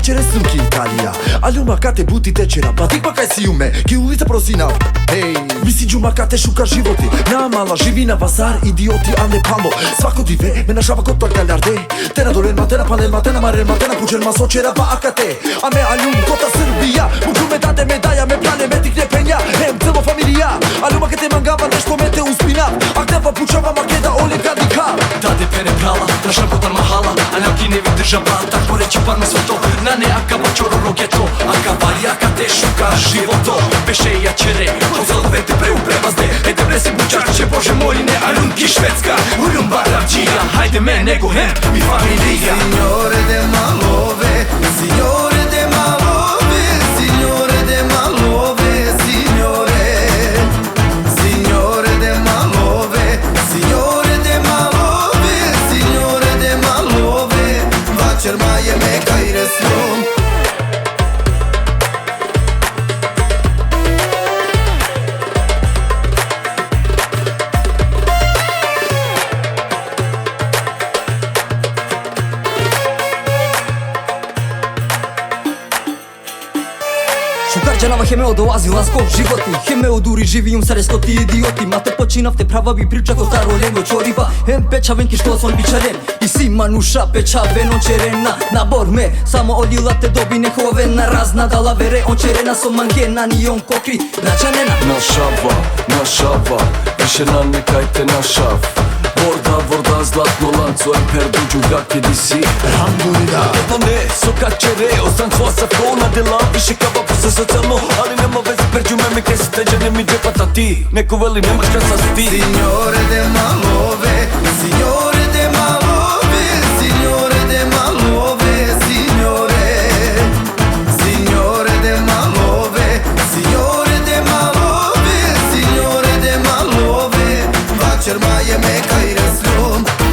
facere succhi Italia Aluma kate buti tečera Patik pa kaj si ume Ki ulica prosina Ej, misi džuma kate šuka životi Namala živi na bazar Idioti, a ne pamo Svako dive me našava kod toj galjarde Tena dolenma, tena panelma, tena marelma Tena pučerma, sočera pa akate A me aljum kota Srbija Muđu me dade medaja, me plane, me tikne penja Hem, celo familija Aluma kate mangava, nešto me te uspina Ak te pa pučava, makeda, ole gadika Dade pere prala, naša potar mahala A nam ne vydrža tak poreći parno sve to Na ne aka bačoro rogeto Aka vali, aka te šuka životo Beše i jačere, to zaluvete preubrebazde Ede bre si bučarče, bože moj ne Alunki švedska, uljum baravđija Hajde me nego hem, mi familija Signore de malove, signore de malove Signore de malove, signore Signore de malove, signore de malove Signore de malove, vačer maje meka i reslom Шукарчанава хемео долази ласко животи Хемео дури живијум саре стоти идиоти Мате починавте права би прича ко старо ленго чорива Хем печавен ки што сон бичарен И си мануша печавен он черена Набор ме само одилате доби неховена Разна дала вере он черена со мангена Ни он кокри начанена Нашава, више намекајте на шав Vorda, zlatno lanco, emper duđu gake di si Alhamdulillah Pa ne, so kačere, ostan tvoja sa flona Dela više kava posle socijalno Ali nema veze, perđu me mi kesi teđe ne mi džepata ti Neko veli nemaš krasa ti Signore de malove, signore de malove Signore de malove, signore Signore de malove, signore de malove Signore de malove, vačer maje meka i reslom